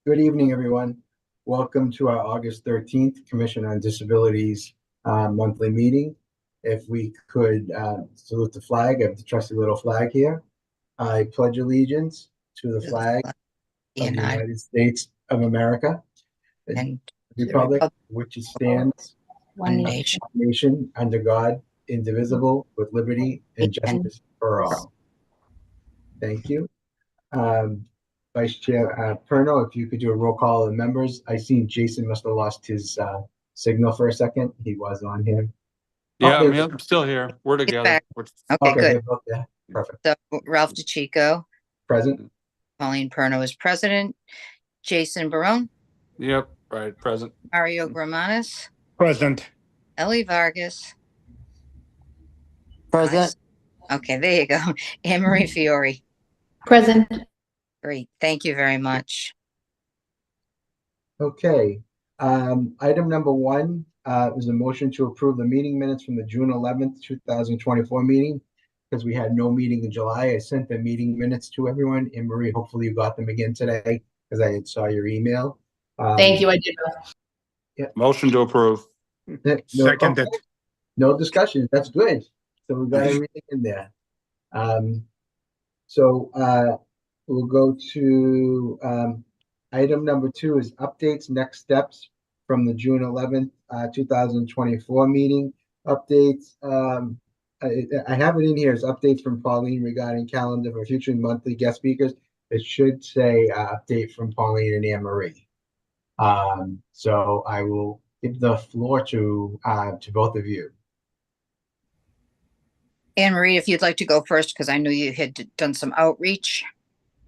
Good evening, everyone. Welcome to our August 13th Commission on Disabilities monthly meeting. If we could salute the flag, I have the trusty little flag here. I pledge allegiance to the flag of the United States of America, and the Republic which stands one nation under God, indivisible, with liberty and justice for all. Thank you. Vice Chair Perno, if you could do a roll call of the members. I seen Jason must have lost his signal for a second. He was on here. Yeah, Oh, I'm still here. We're together. Okay, good. they're both there. Perfect. So Ralph DeChico, Present. Pauline Perno is president. Jason Barone, Yep, right, present. Mario Gramanis, Present. Ellie Vargas. Present. Okay, there you go. Anne Marie Fiore. Present. Great. Thank you very much. Okay. Item number one is a motion to approve the meeting minutes from the June 11th, 2024 meeting. Because we had no meeting in July, I sent the meeting minutes to everyone. Anne Marie, hopefully you got them again today because I saw your email. Thank you. I did. Motion to approve. Seconded. No discussion. That's good. So we got everything in there. We'll go to item number 2 is updates, next steps from the June 11th, 2024 meeting. Updates. I have it in here as updates from Pauline regarding calendar for future monthly guest speakers. It should say update from Pauline and Anne Marie. So I will give the floor to both of you. Anne Marie, if you'd like to go first, because I knew you had done some outreach.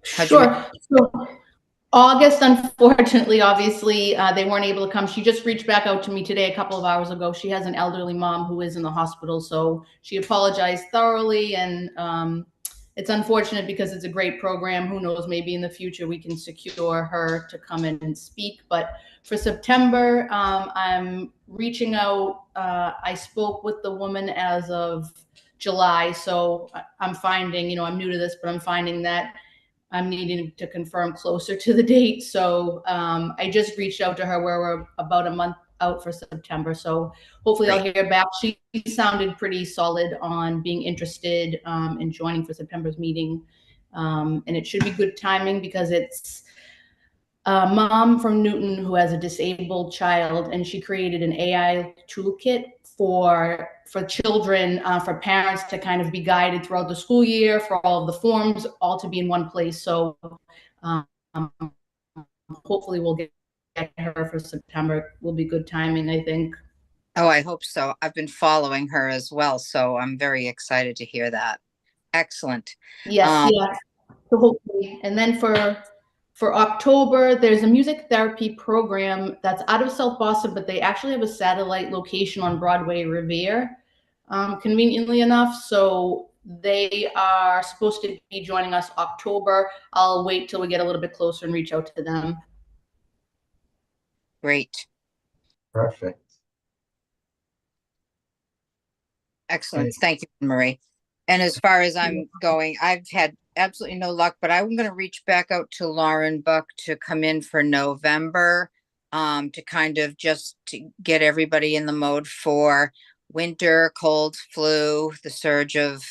Sure. So August, unfortunately, obviously, they weren't able to come. She just reached back out to me today, a couple of hours ago. She has an elderly mom who is in the hospital, so she apologized thoroughly, and it's unfortunate because it's a great program. Who knows, maybe in the future we can secure her to come in and speak. But for September, I'm reaching out. I spoke with the woman as of July, so I'm finding, I'm new to this, but I'm finding that I'm needing to confirm closer to the date. So I just reached out to her where we're about a month out for September. So hopefully I'll hear back. She sounded pretty solid on being interested in joining for September's meeting. And it should be good timing because it's a mom from Newton who has a disabled child, and she created an AI toolkit for children, for parents to kind of be guided throughout the school year, for all of the forms, all to be in one place. So hopefully we'll get her for September. Will be good timing, I think. Oh, I hope so. I've been following her as well, so I'm very excited to hear that. Excellent. Yes, yeah. So hopefully, and then for October, there's a music therapy program that's out of South Boston, but they actually have a satellite location on Broadway Revere, conveniently enough. So they are supposed to be joining us October. I'll wait till we get a little bit closer and reach out to them. Great. Perfect. Excellent. Thank you, Marie. And as far as I'm going, I've had absolutely no luck, but I'm going to reach back out to Lauren Buck to come in for November, to kind of just to get everybody in the mode for winter, cold, flu, the surge of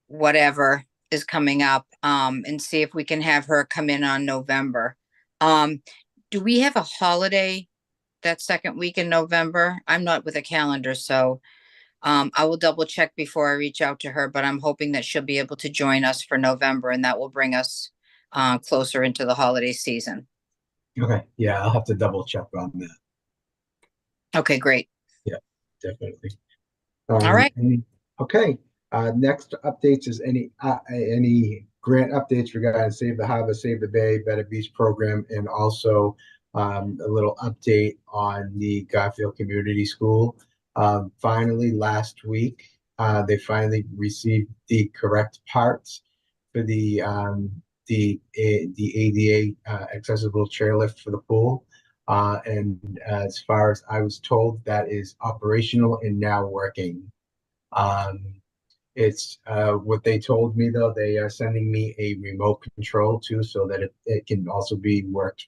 whatever is coming up, and see if we can have her come in on November. Do we have a holiday that second week in November? I'm not with a calendar, so I will double check before I reach out to her, but I'm hoping that she'll be able to join us for November, and that will bring us closer into the holiday season. Okay. Yeah, I'll have to double check on that. Okay, great. Yeah, definitely. All right. Okay. Next updates is any grant updates regarding Save the Harbor, Save the Bay, Better Beach program, and also a little update on the Garfield Community School. Finally, last week, they finally received the correct parts for the ADA accessible chairlift for the pool. And as far as I was told, that is operational and now working. It's what they told me though. They are sending me a remote control too, so that it can also be worked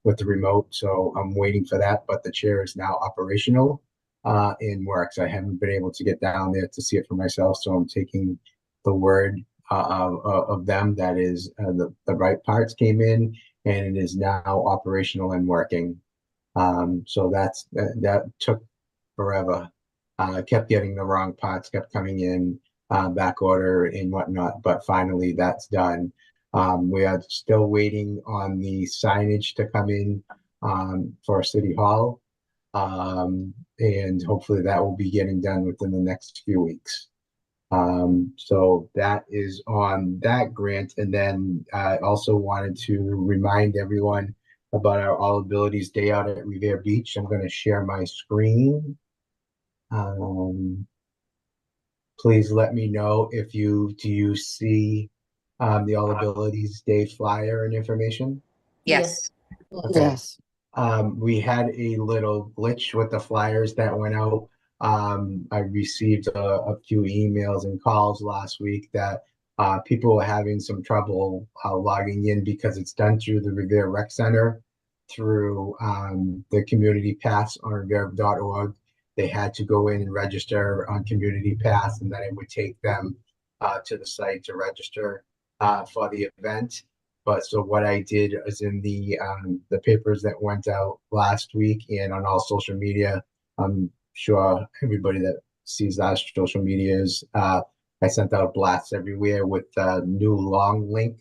with the remote. So I'm waiting for that, but the chair is now operational and works. I haven't been able to get down there to see it for myself, so I'm taking the word of them that is the right parts came in and it is now operational and working. So that took forever. Kept getting the wrong parts, kept coming in back order and whatnot, but finally that's done. We are still waiting on the signage to come in for City Hall. And hopefully that will be getting done within the next few weeks. So that is on that grant. And then I also wanted to remind everyone about our All Abilities Day out at Revere Beach. I'm going to share my screen. Please let me know if do you see the All Abilities Day flyer and information? Yes. Okay. Yes. We had a little glitch with the flyers that went out. I received a few emails and calls last week that people were having some trouble logging in because it's done through the Revere Rec Center, through the Community Pass on revere.org. They had to go in and register on Community Pass, and then it would take them to the site to register for the event. But so what I did is in the papers that went out last week and on all social media, I'm sure everybody that sees our social medias, I sent out blasts everywhere with the new long link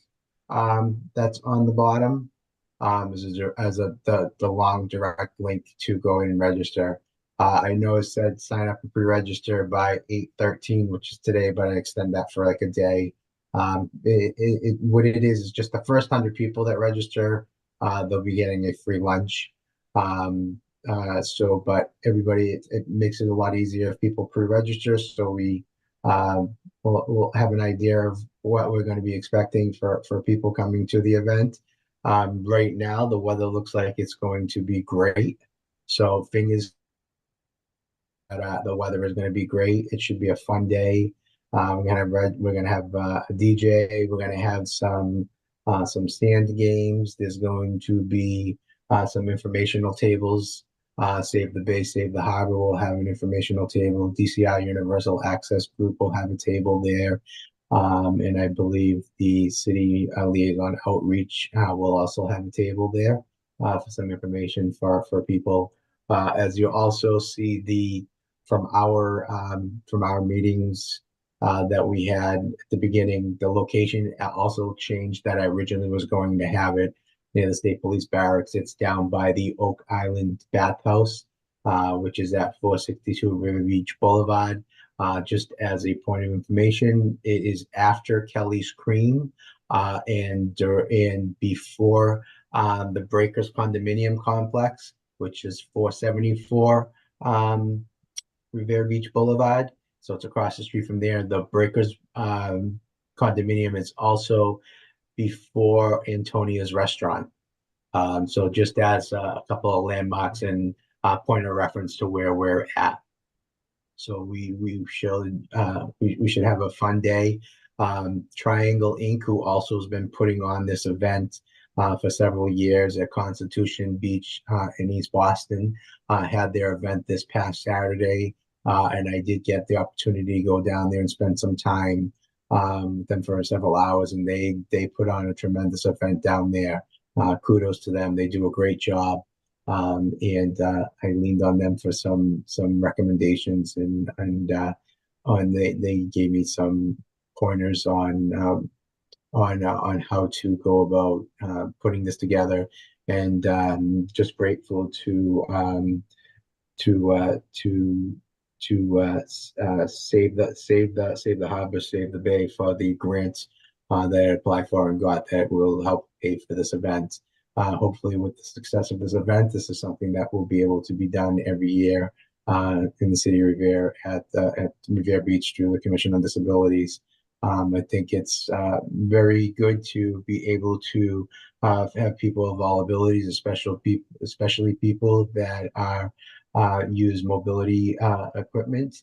that's on the bottom the long direct link to go in and register. I know it said sign up and pre-register by 8/13, which is today, but I extend that for like a day. What it is just the first 100 people that register, they'll be getting a free lunch. But everybody, it makes it a lot easier if people pre-register. So we'll have an idea of what we're going to be expecting for people coming to the event. Right now, the weather looks like it's going to be great. So fingers that the weather is going to be great. It should be a fun day. We're gonna have a DJ. We're gonna have some stand games. There's going to be some informational tables. Save the Bay, Save the Harbor will have an informational table. DCI Universal Access Group will have a table there. And I believe the city liaison outreach will also have a table there for some information for people. As you also see from our meetings that we had at the beginning, the location also changed that I originally was going to have it near the State Police Barracks. It's down by the Oak Island Bathhouse, which is at 462 River Beach Boulevard. Just as a point of information, it is after Kelly's Cream and before the Breakers Condominium Complex, which is 474 Revere Beach Boulevard. So it's across the street from there. The Breakers condominium is also before Antonia's Restaurant. So just as a couple of landmarks and point of reference to where we're at. So we should have a fun day. Triangle Inc., who also has been putting on this event for several years at Constitution Beach in East Boston, had their event this past Saturday. And I did get the opportunity to go down there and spend some time with them for several hours, and they put on a tremendous event down there. Kudos to them. They do a great job. And I leaned on them for some recommendations and they gave me some pointers on how to go about putting this together, and just grateful to save the harbor, save the bay for the grants that I applied for and got that will help pay for this event. Hopefully, with the success of this event, this is something that will be able to be done every year in the city of Revere at Revere Beach through the Commission on Disabilities. I think it's very good to be able to have people of all abilities, especially people that are use mobility equipment,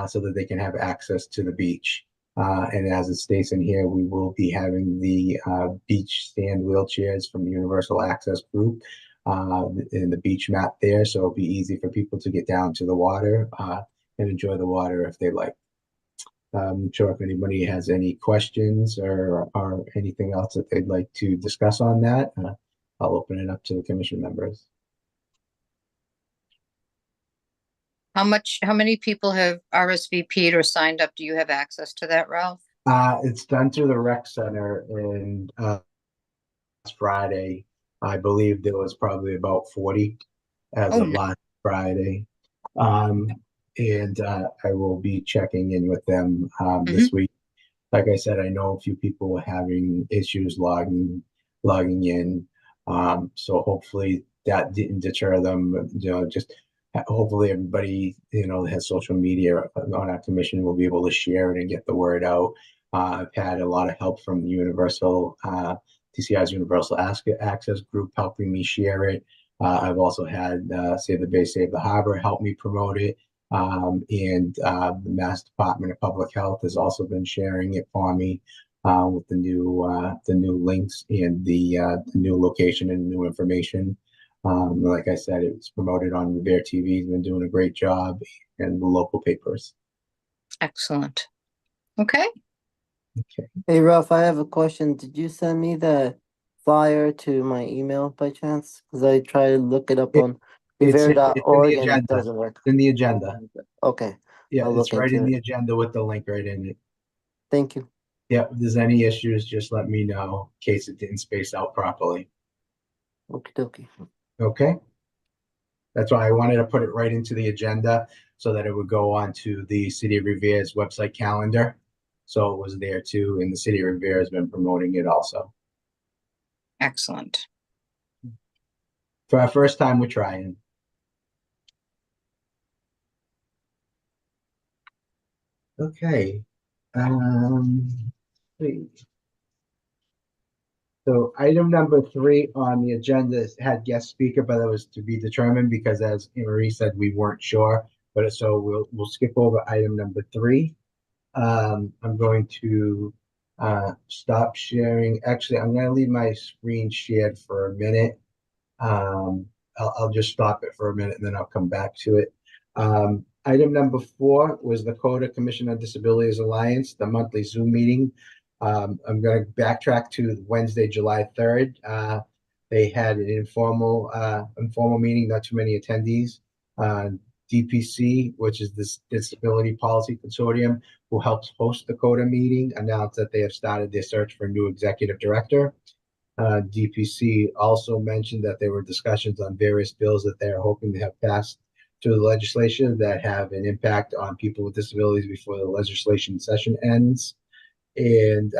so that they can have access to the beach. And as it states in here, we will be having the beach stand wheelchairs from the Universal Access Group in the beach mat there. So it'll be easy for people to get down to the water and enjoy the water if they like. I'm sure if anybody has any questions or anything else that they'd like to discuss on that, I'll open it up to the commission members. How many people have RSVP'd or signed up? Do you have access to that, Ralph? It's done through the rec center, and last Friday, I believe there was probably about 40 as of last Friday. And I will be checking in with them this week. Like I said, I know a few people were having issues logging in. So hopefully that didn't deter them. Just hopefully everybody, that has social media on our commission will be able to share it and get the word out. I've had a lot of help from the TCI's Universal Access Group helping me share it. I've also had Save the Bay, Save the Harbor help me promote it. And the Mass Department of Public Health has also been sharing it for me with the new links and the new location and new information. Like I said, it's promoted on Revere TV. He's been doing a great job, and the local papers. Excellent. Okay. Okay. Hey Ralph, I have a question. Did you send me the flyer to my email by chance? Because I tried to look it up on It's in the revere.org and it agenda. doesn't work. It's in the agenda. Okay. Yeah, I'll it's look right in into the it. agenda with the link right in it. Thank you. Yeah, if there's any issues, just let me know in case it didn't space out properly. Okie dokie. Okay. That's why I wanted to put it right into the agenda so that it would go on to the City of Revere's website calendar. So it was there too, and the City of Revere has been promoting it also. Excellent. For our first time, we're trying. Okay. Let's see. So item number 3 on the agenda had guest speaker, but it was to be determined because, as Marie said, we weren't sure. But so we'll skip over item number 3. I'm going to stop sharing. Actually, I'm going to leave my screen shared for a minute. I'll just stop it for a minute and then I'll come back to it. Item number 4 was the CODA Commission on Disabilities Alliance, the monthly Zoom meeting. I'm going to backtrack to Wednesday, July 3rd. They had an informal meeting, not too many attendees. DPC, which is this Disability Policy Consortium, who helps host the CODA meeting, announced that they have started their search for a new executive director. DPC also mentioned that there were discussions on various bills that they're hoping to have passed through the legislation that have an impact on people with disabilities before the legislation session ends. And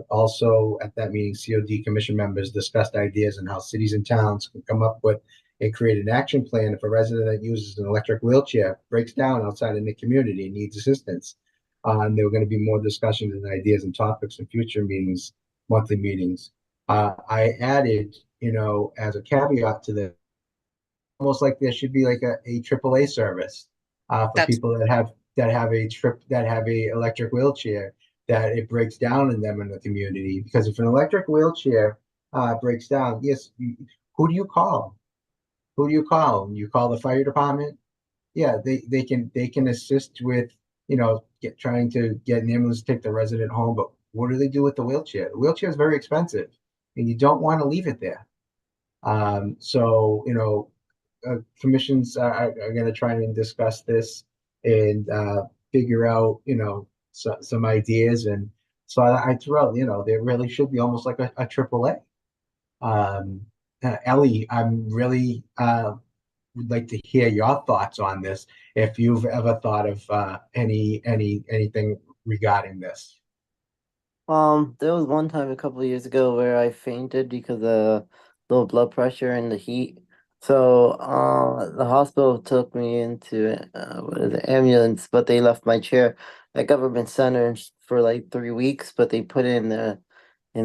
also at that meeting, COD commission members discussed ideas on how cities and towns can come up with and create an action plan if a resident that uses an electric wheelchair breaks down outside in the community and needs assistance. And there were going to be more discussions and ideas and topics in future meetings, monthly meetings. I added, as a caveat to this, almost like there should be like a AAA service for people that have a electric wheelchair, that it breaks down in them in the community. Because if an electric wheelchair breaks down, yes, who do you call? Who do you call? You call the fire department? Yeah, they can assist with, trying to get an ambulance to take the resident home. But what do they do with the wheelchair? The wheelchair is very expensive, and you don't want to leave it there. So commissions are going to try and discuss this and figure out, some ideas. And so I threw out, there really should be almost like a AAA. Ellie, I'm really would like to hear your thoughts on this. If you've ever thought of anything regarding this. There was one time a couple of years ago where I fainted because of low blood pressure and the heat. So the hospital took me into the ambulance, but they left my chair at government center for like 3 weeks. But they put it in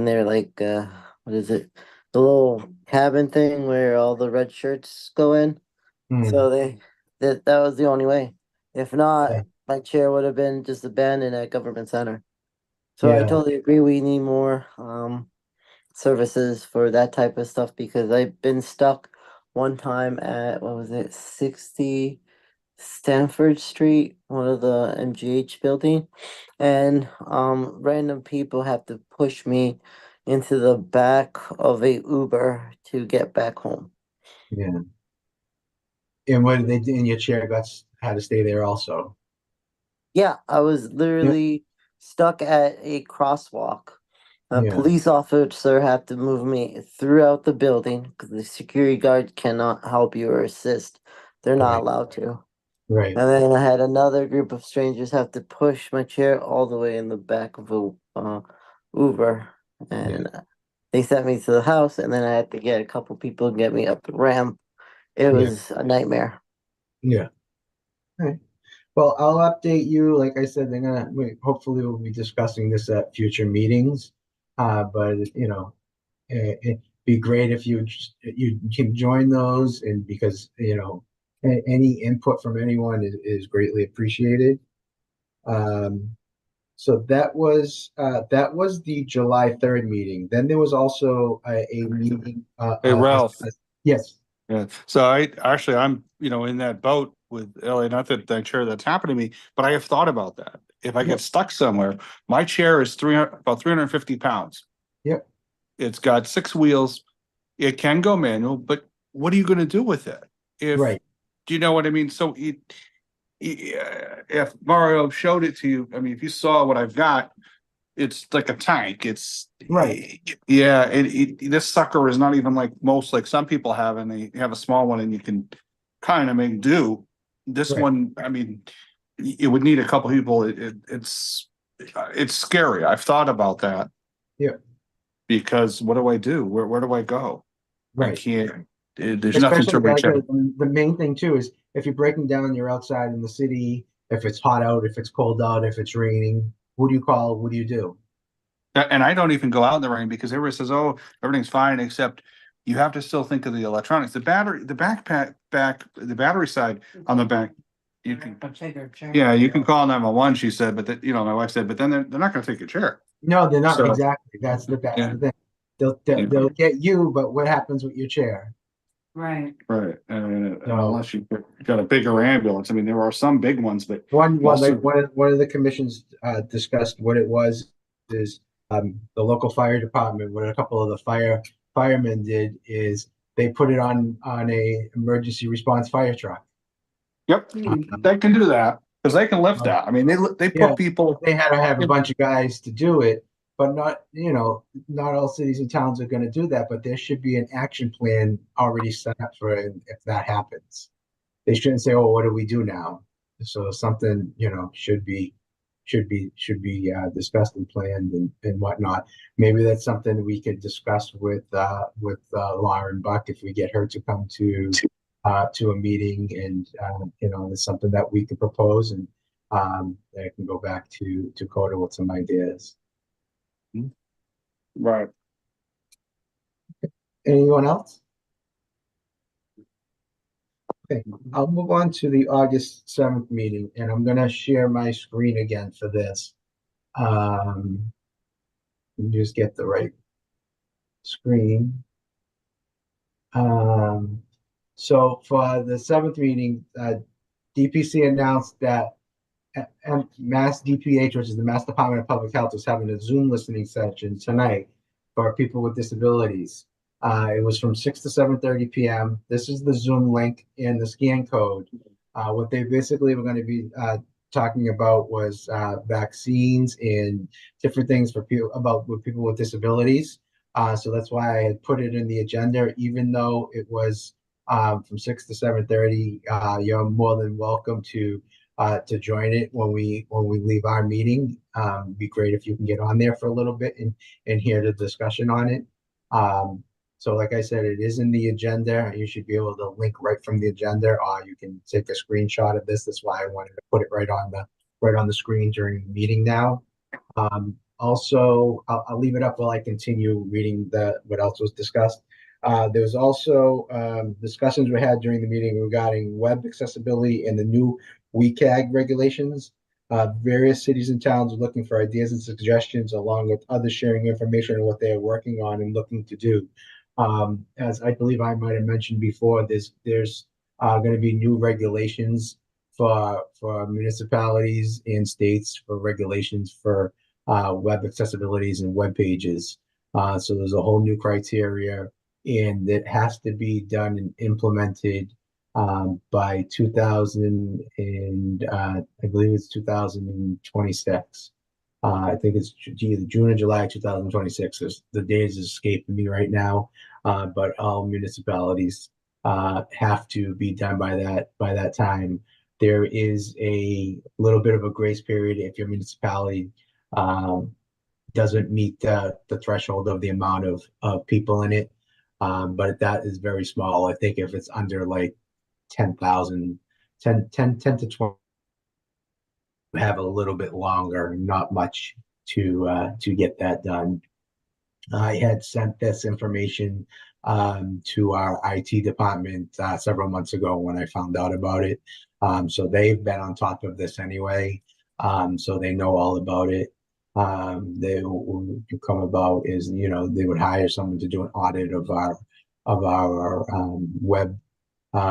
there like what is it? The little cabin thing where all the red shirts go in. So that was the only way. If not, Yeah. my chair would have been just abandoned at Government Center. So I Yeah. totally agree. We need more services for that type of stuff because I've been stuck one time at what was it, 60 Stanford Street, one of the MGH building, and random people have to push me into the back of a Uber to get back home. Yeah. And what did they do? And your chair had to stay there also. Yeah, I was literally stuck at a crosswalk. A Yeah. police officer had to move me throughout the building because the security guard cannot help you or assist. They're not Right. allowed to. Right. And then I had another group of strangers have to push my chair all the way in the back of a Uber, and they sent me to the house. And then I had to get a couple people to get me up the ramp. It was a nightmare. Yeah. Right. Well, I'll update you. Like I said, hopefully we'll be discussing this at future meetings. But it'd be great if you can join those, and because any input from anyone is greatly appreciated. So that was the July 3rd meeting. Then there was also a meeting. Hey, Ralph. Yes. Yeah. So I'm, in that boat with Ellie, not that I'm sure that's happened to me, but I have thought about that. If I get stuck somewhere, my chair is about 350 pounds. Yep. It's got 6 wheels. It can go manual, but what are you going to do with it? Right. Do you know what I mean? So if Mario showed it to you, I mean, if you saw what I've got, it's like a tank. It's Right. Yeah. This sucker is not even like most, like some people have, and they have a small one and you can kind of make do. This Right. one, I mean, it would need a couple people. It's scary. I've thought about that. Yeah. Because what do I do? Where do I go? I Right. can't. There's nothing Especially to reach out. the main thing too is if you're breaking down, you're outside in the city. If it's hot out, if it's cold out, if it's raining, who do you call? What do you do? And I don't even go out in the rain because everybody says, "Oh, everything's fine," except you have to still think of the electronics. The battery, the the battery side on the back. You can, yeah, you can call 911. She said, but that, my wife said, but then they're not going to take your chair. No, they're not. So- Exactly. That's the Yeah. thing. They'll get you, but what happens with your chair? Right. Right, and No. unless you got a bigger ambulance. I mean, there are some big ones, but One Also- one of the commissions discussed what it was is the local fire department. What a couple of the firemen did is they put it on a emergency response fire truck. yep, they can do that because they can lift that. I mean, they Yeah. put people. They had to have a bunch of guys to do it, but not all cities and towns are going to do that. But there should be an action plan already set up for if that happens. They shouldn't say, "Oh, what do we do now?" So something should be discussed and planned and whatnot. Maybe that's something we could discuss with Lauren Buck if we get her to come to a meeting, and it's something that we could propose, and then I can go back to Coda with some ideas. Right. Anyone else? Okay, I'll move on to the August 7th meeting, and I'm gonna share my screen again for this. Just get the right screen. So for the 7th meeting, DPC announced that Mass DPH, which is the Mass Department of Public Health, is having a Zoom listening session tonight for people with disabilities. It was from 6 to 7:30 p.m. This is the Zoom link and the scan code. What they basically were going to be talking about was vaccines and different things for people with disabilities. So that's why I had put it in the agenda, even though it was from 6 to 7:30. You're more than welcome to join it when we leave our meeting. It'd be great if you can get on there for a little bit and hear the discussion on it. So like I said, it is in the agenda. You should be able to link right from the agenda, or you can take a screenshot of this. That's why I wanted to put it right on the screen during the meeting now. Also, I'll leave it up while I continue reading what else was discussed. There was also discussions we had during the meeting regarding web accessibility and the new WCAG regulations. Various cities and towns are looking for ideas and suggestions, along with others sharing information on what they are working on and looking to do. As I believe I might have mentioned before, there's going to be new regulations for municipalities and states for regulations for web accessibilities and web pages. So there's a whole new criteria, and it has to be done and implemented by 2000 and I believe it's 2026. I think it's either June or July 2026. The days is escaping me right now, but all municipalities have to be done by that time. There is a little bit of a grace period if your municipality um, doesn't meet the threshold of the amount of people in it. But that is very small. I think if it's under like 10,000, 10 to 20, have a little bit longer, not much to get that done. I had sent this information to our IT department several months ago when I found out about it. So they've been on top of this anyway. So they know all about it. They would come about is, you know, they would hire someone to do an audit of our web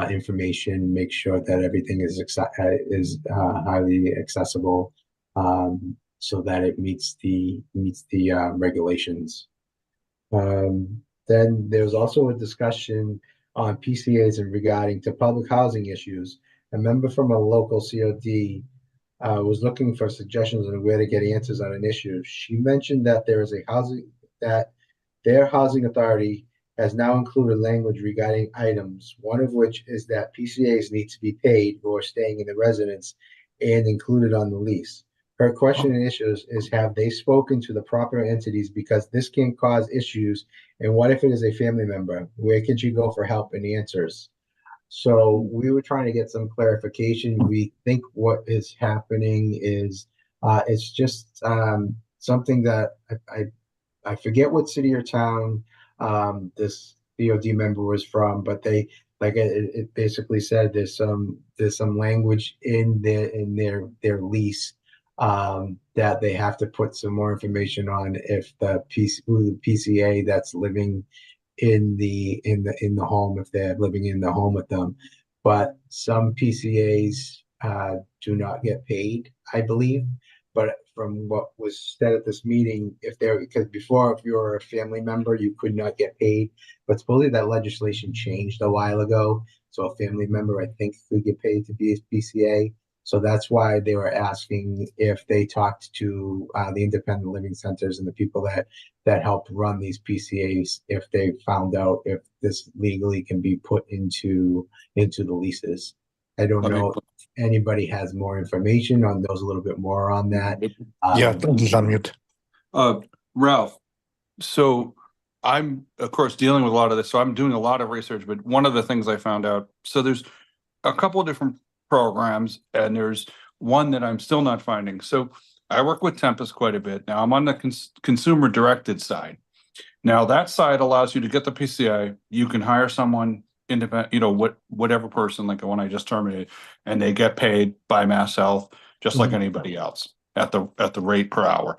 information, make sure that everything is highly accessible, so that it meets the regulations. Then there's also a discussion on PCAs and regarding to public housing issues. A member from a local COD was looking for suggestions on where to get answers on an issue. She mentioned that there is a housing that their housing authority has now included language regarding items, one of which is that PCAs need to be paid who are staying in the residence and included on the lease. Her question and issues is, have they spoken to the proper entities, because this can cause issues, and what if it is a family member? Where can she go for help and answers? So we were trying to get some clarification. We think what is happening is it's just something that I forget what city or town this COD member was from, but they like it basically said there's some language in their lease that they have to put some more information on if who the PCA that's living in the home, if they're living in the home with them. But some PCAs do not get paid, I believe. But from what was said at this meeting, because before, if you were a family member, you could not get paid. But supposedly that legislation changed a while ago. So a family member, I think, could get paid to be a PCA. So that's why they were asking if they talked to the independent living centers and the people that help run these PCAs, if they found out if this legally can be put into the leases. I don't know if anybody has more information on those, a little bit more on that. Yeah, please unmute. Ralph, so I'm of course dealing with a lot of this, so I'm doing a lot of research, but one of the things I found out, so there's a couple of different programs, and there's one that I'm still not finding. So I work with Tempest quite a bit. Now I'm on the consumer directed side. Now that side allows you to get the PCA. You can hire someone independent, you know, whatever person, like the one I just terminated, and they get paid by Mass Health just like anybody else at the rate per hour.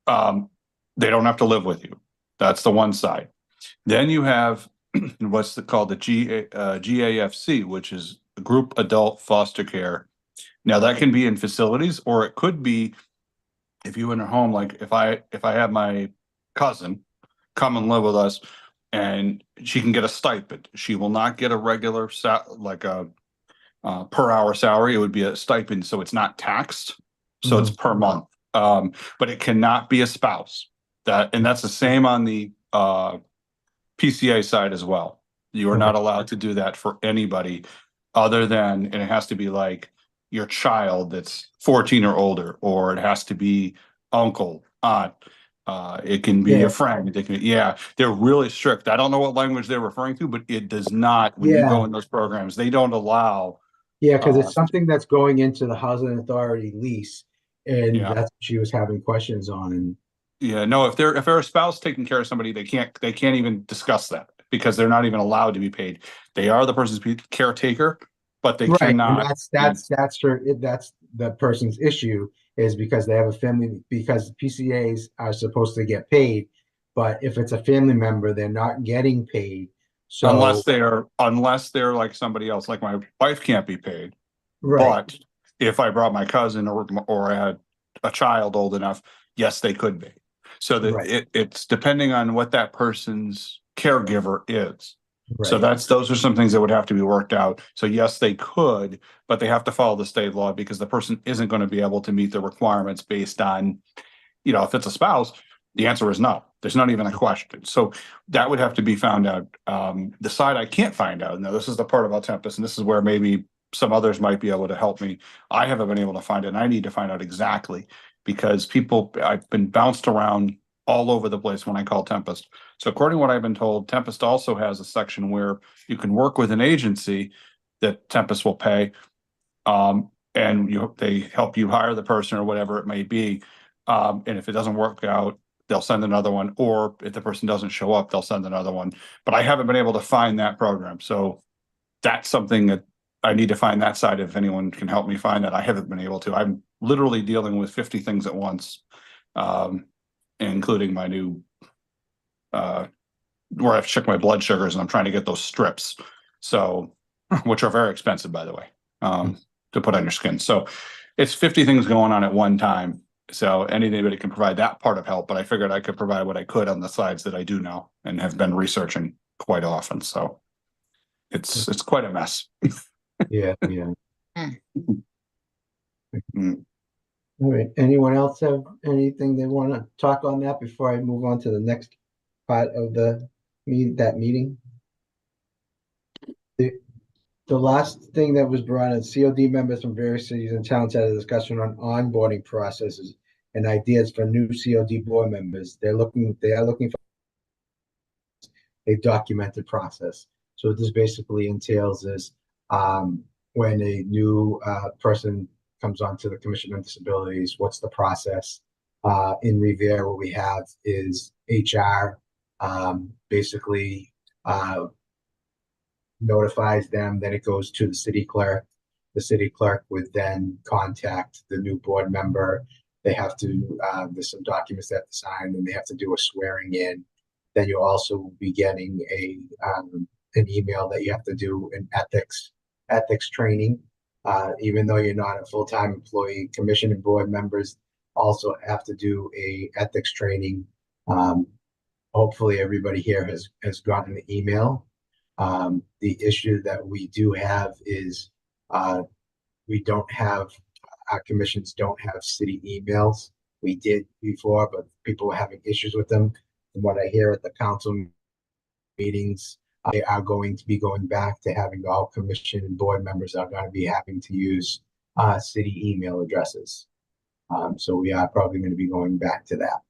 They don't have to live with you. That's the one side. Then you have what's called the GAFC, which is Group Adult Foster Care. Now that can be in facilities, or it could be if you in a home. Like if I have my cousin come and live with us, and she can get a stipend. She will not get a regular like a per hour salary. It would be a stipend, so it's not taxed. So it's per month. But it cannot be a spouse. That's the same on the PCA side as well. You are not allowed to do that for anybody other than, and it has to be like your child that's 14 or older, or it has to be uncle, aunt. It can be a friend. They're really strict. I don't know what language they're referring to, but it does not, when you go in those programs, they don't allow. Yeah, because it's something that's going into the housing authority lease, and that's what she was having questions on. And no, if they're a spouse taking care of somebody, they can't even discuss that because they're not even allowed to be paid. They are the person's caretaker, but they Right, and cannot. that's the person's issue is because they have a family, because PCAs are supposed to get paid, but if it's a family member, they're not getting paid. So, Unless they're like somebody else, like my wife can't be paid. right, But if I brought my cousin or I had a child old enough, yes, they could be. So that Right. it's depending on what that person's caregiver is. So right, those are some things that would have to be worked out. So yes, they could, but they have to follow the state law because the person isn't going to be able to meet the requirements based on, if it's a spouse, the answer is no. There's not even a question. So that would have to be found out. The side I can't find out. Now, this is the part about Tempest, and this is where maybe some others might be able to help me. I haven't been able to find it, and I need to find out exactly because I've been bounced around all over the place when I call Tempest. So according to what I've been told, Tempest also has a section where you can work with an agency that Tempest will pay. And they help you hire the person or whatever it may be. And if it doesn't work out, they'll send another one, or if the person doesn't show up, they'll send another one. But I haven't been able to find that program. So that's something that I need to find that side. If anyone can help me find that, I haven't been able to. I'm literally dealing with 50 things at once, including my new, where I've checked my blood sugars and I'm trying to get those strips. So, which are very expensive, by the way, to put on your skin. So it's 50 things going on at one time. So anybody can provide that part of help, but I figured I could provide what I could on the sides that I do know and have been researching quite often. So it's quite a mess. yeah. Mm. All right, anyone else have anything they want to talk on that before I move on to the next part of that meeting? The last thing that was brought in, COD members from various cities and towns had a discussion on onboarding processes and ideas for new COD board members. They are looking for a documented process. So what this basically entails is when a new person comes onto the Commission on Disabilities, what's the process? In Revere, what we have is HR basically notifies them, then it goes to the city clerk. The city clerk would then contact the new board member. They have to, there's some documents they have to sign, and they have to do a swearing in. Then you'll also be getting an email that you have to do an ethics training. Even though you're not a full-time employee, commission and board members also have to do a ethics training. Hopefully everybody here has gotten the email. The issue that we do have is we don't have, our commissions don't have city emails. We did before, but people were having issues with them. From what I hear at the council meetings, they are going to be going back to having all commission and board members are going to be having to use city email addresses. So we are probably going to be going back to that.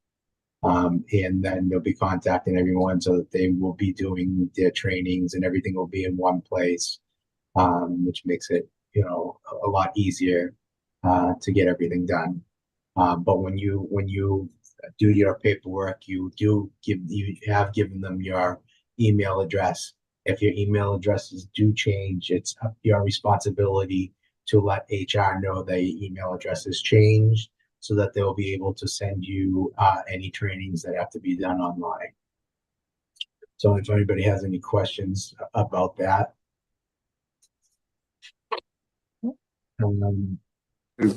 And then they'll be contacting everyone so that they will be doing their trainings and everything will be in one place, which makes it, a lot easier to get everything done. But when you do your paperwork, you have given them your email address. If your email addresses do change, it's your responsibility to let HR know that your email address has changed, so that they'll be able to send you any trainings that have to be done online. So if anybody has any questions about that.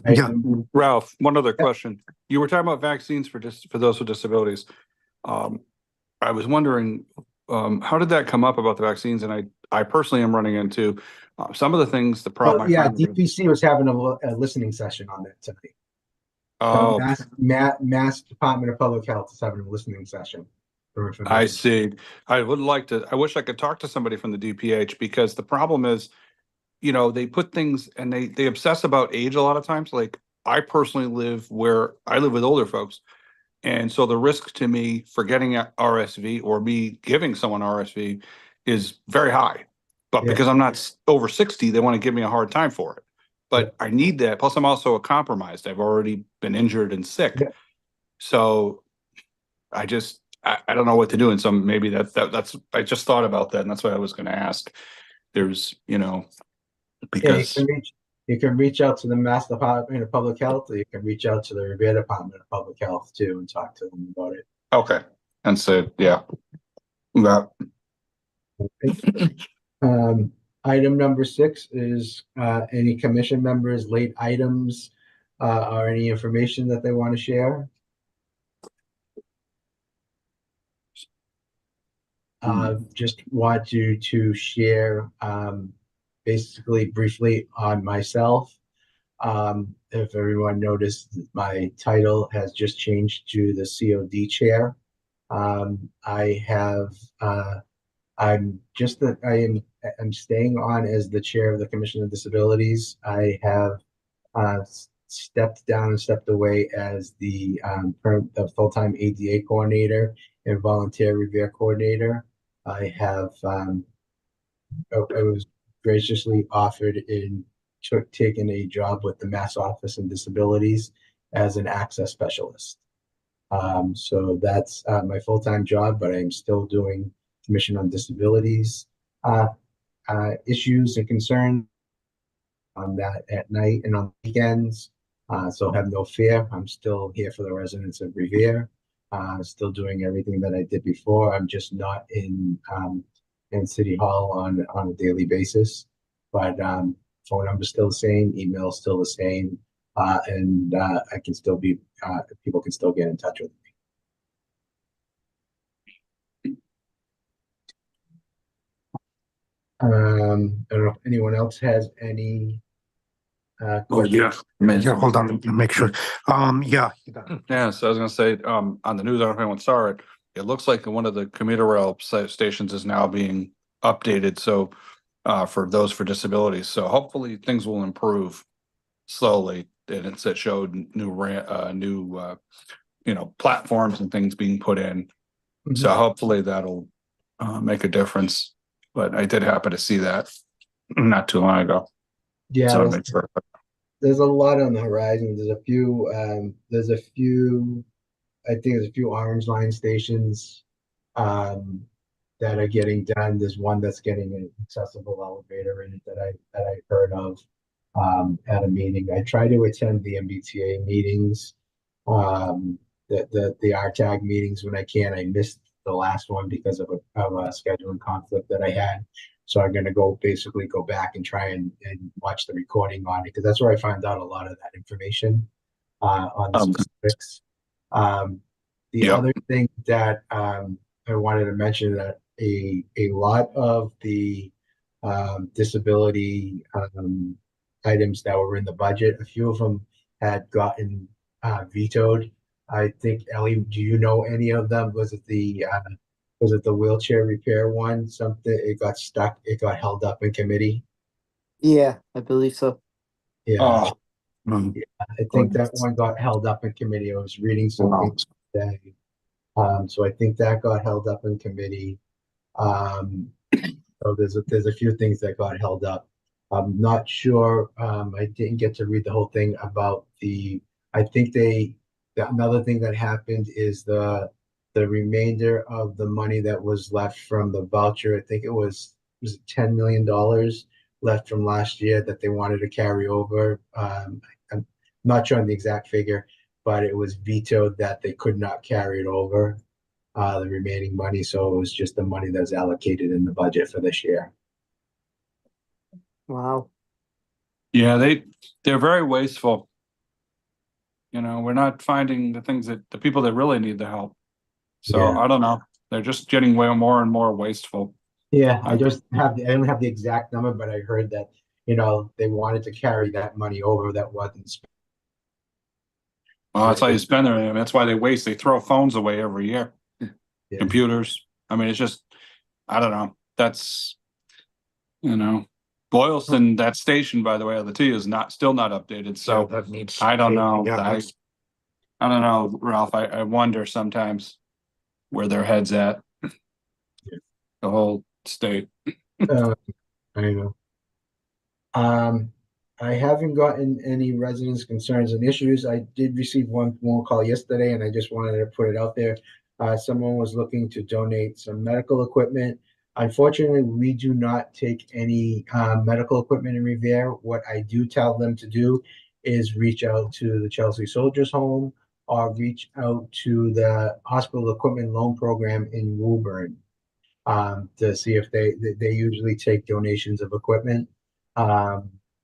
Yeah. Ralph, one other question. You were talking about vaccines for those with disabilities. I was wondering, how did that come up about the vaccines? And I personally am running into some of the things, the problem. Yeah, DPC was having a listening session on that tonight. Oh, Mass Department of Public Health is having a listening session. I see. I wish I could talk to somebody from the DPH, because the problem is, they put things and they obsess about age a lot of times. Like, I personally live where I live with older folks. And so the risk to me for getting RSV or me giving someone RSV is very high. But because I'm not over 60, they want to give me a hard time for it. But I need that. Plus, I'm also compromised. I've already been injured and sick. Yeah. So I don't know what to do. And so maybe that's, I just thought about that. And that's what I was going to ask. There's, because, you can reach out to the Mass Department of Public Health, or you can reach out to the Revere Department of Public Health too and talk to them about it. okay, and so, yeah. That, Um, item number 6 is any commission members, late items, or any information that they want to share. Just want you to share basically briefly on myself. If everyone noticed, my title has just changed to the COD chair. I'm staying on as the chair of the Commission on Disabilities. I have stepped down and stepped away as the full-time ADA coordinator and volunteer revere coordinator. I was graciously offered in taking a job with the Mass Office on Disabilities as an access specialist. So that's my full-time job, but I'm still doing Commission on Disabilities issues and concerns on that at night and on weekends. So have no fear. I'm still here for the residents of Revere. Still doing everything that I did before. I'm just not in City Hall on a daily basis. But phone number's still the same, email still the same, and I can still be people can still get in touch with me. I don't know if anyone else has any questions. Yeah, hold on, make sure. Yeah. yeah, so I was gonna say, on the news, I don't know if anyone saw it. It looks like one of the commuter rail stations is now being updated, so for those for disabilities. So hopefully things will improve slowly. And it showed new platforms and things being put in. So hopefully that'll make a difference. But I did happen to see that not too long ago. Yeah, So make sure. there's a lot on the horizon. There's a few. I think there's a few Orange Line stations that are getting done. There's one that's getting an accessible elevator in it that I heard of at a meeting. I try to attend the MBTA meetings, the RTAG meetings when I can. I missed the last one because of a scheduling conflict that I had. So I'm going to basically go back and try and watch the recording on it, because that's where I find out a lot of that information on the specifics. The other thing that I wanted to mention, that a lot of the disability items that were in the budget, a few of them had gotten vetoed. I think, Ellie, do you know any of them? Was it the wheelchair repair one? Something, it got stuck, it got held up in committee. Yeah, I believe so. Yeah. I think that one got held up in committee. I was reading something today. So I think that got held up in committee. So there's a few things that got held up. I'm not sure. I didn't get to read the whole thing about another thing that happened is the remainder of the money that was left from the voucher. I think it was $10 million left from last year that they wanted to carry over. I'm not sure on the exact figure, but it was vetoed that they could not carry it over, the remaining money. So it was just the money that was allocated in the budget for this year. Wow. Yeah, they're very wasteful. We're not finding the people that really need the help. So Yeah. I don't know. They're just getting way more and more wasteful. Yeah, I don't have the exact number, but I heard that, they wanted to carry that money over that wasn't spent. Well, that's how you spend their money. That's why they waste. They throw phones away every year. Yeah. Computers. I mean, it's just, I don't know. That's, Boylston, that station, by the way, of the T is still not updated. So that needs. I don't know. Yeah, I don't know, Ralph. I wonder sometimes where their head's at. The whole state. I know. I haven't gotten any residents' concerns and issues. I did receive one phone call yesterday, and I just wanted to put it out there. Someone was looking to donate some medical equipment. Unfortunately, we do not take any medical equipment in Revere. What I do tell them to do is reach out to the Chelsea Soldiers Home or reach out to the Hospital Equipment Loan Program in Woburn to see if they usually take donations of equipment.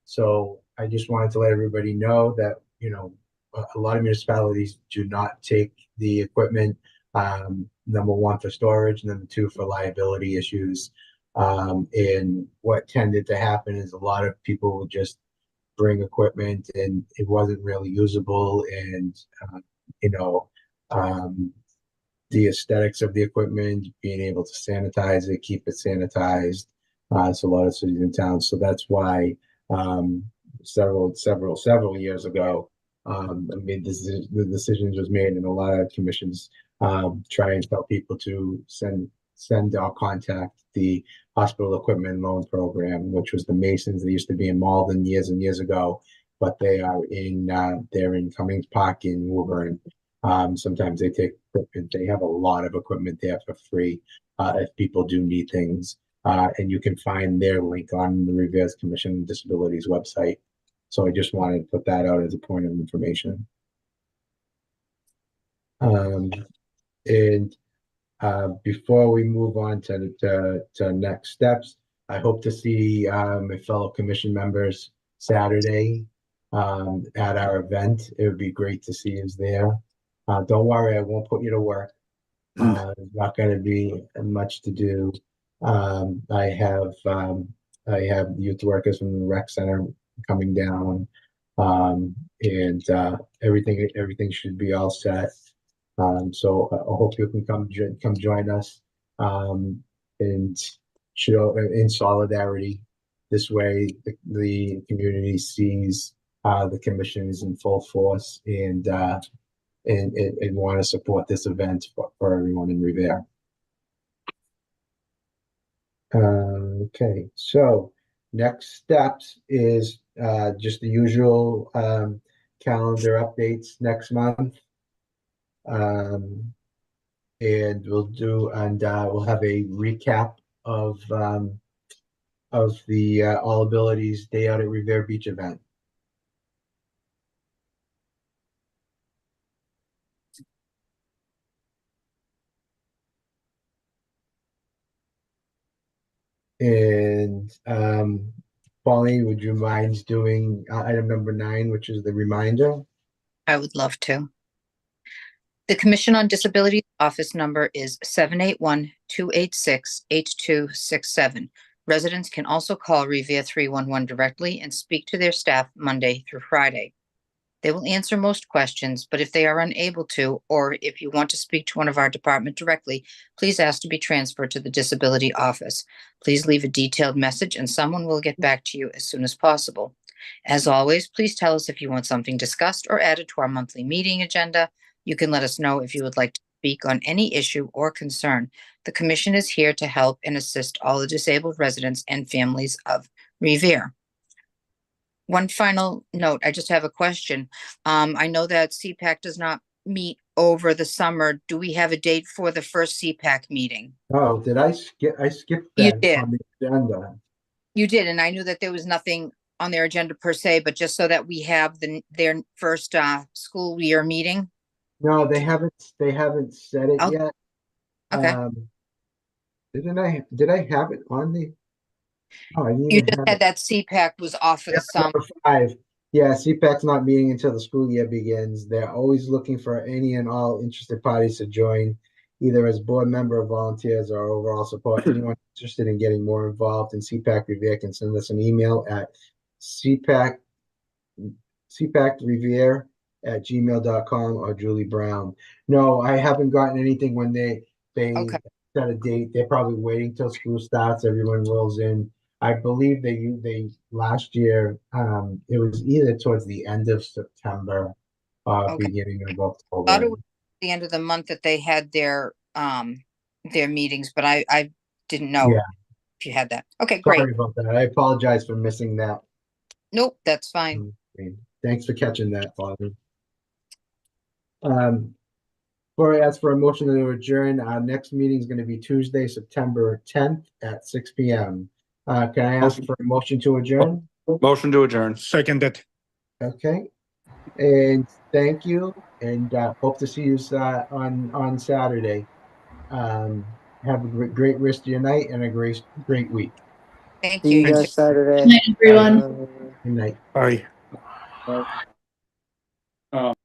So I just wanted to let everybody know that, a lot of municipalities do not take the equipment. Number one, for storage, number two, for liability issues. And what tended to happen is a lot of people would just bring equipment and it wasn't really usable. And, you know, um, the aesthetics of the equipment, being able to sanitize it, keep it sanitized. It's a lot of cities and towns. So that's why several years ago, the decision was made, and a lot of commissions try and tell people to send or contact the Hospital Equipment Loan Program, which was the Masons. They used to be in Malden years and years ago, but they're in Cummings Park in Woburn. Sometimes they take equipment. They have a lot of equipment there for free if people do need things. And you can find their link on the Revere's Commission on Disabilities website. So I just wanted to put that out as a point of information. And before we move on to next steps, I hope to see my fellow commission members Saturday at our event. It would be great to see us there. Don't worry, I won't put you to work. There's not going to be much to do. I have youth workers from the rec center coming down, and everything should be all set. So I hope you can come join us, and show in solidarity. This way, the community sees the commission is in full force and want to support this event for everyone in Revere. Okay, so next steps is just the usual calendar updates next month. And we'll have a recap of the All Abilities Day Out at Revere Beach event. And Pauline, would you mind doing item number 9, which is the reminder? I would love to. The Commission on Disabilities office number is 781-286-8267. Residents can also call Revere 311 directly and speak to their staff Monday through Friday. They will answer most questions, but if they are unable to, or if you want to speak to one of our department directly, please ask to be transferred to the disability office. Please leave a detailed message and someone will get back to you as soon as possible. As always, please tell us if you want something discussed or added to our monthly meeting agenda. You can let us know if you would like to speak on any issue or concern. The Commission is here to help and assist all the disabled residents and families of Revere. One final note, I just have a question. I know that CPAC does not meet over the summer. Do we have a date for the first CPAC meeting? Oh, did I skip? I skipped You that did. on the agenda. You did, and I knew that there was nothing on their agenda per se, but just so that we have their first school year meeting. No, they haven't said it Oh, yet. okay. Did I have it on the? Oh, I didn't You even just have said it. that CPAC was off for the Yeah, summer. number 5. Yeah, CPAC's not meeting until the school year begins. They're always looking for any and all interested parties to join, either as board member or volunteers or overall support. Anyone interested in getting more involved in CPAC Revere can send us an email at cpacrevere@gmail.com or Julie Brown. No, I haven't gotten anything when they Okay. set a date. They're probably waiting till school starts, everyone rolls in. I believe they last year, it was either towards the end of September or Okay. beginning of Thought October. it was the end of the month that they had their meetings, but I didn't know Yeah, if you had that. Okay, great. sorry about that. I apologize for missing that. Nope, that's fine. Thanks for catching that, Father. Um, before I ask for a motion to adjourn, our next meeting is going to be Tuesday, September 10th at 6 p.m. Can I ask for a motion to adjourn? Motion to adjourn. Seconded. Okay. And thank you, and hope to see you on Saturday. Have a great rest of your night and a great week. Thank See you. you You too. guys Saturday. Good night, everyone. Good night. Bye. Bye.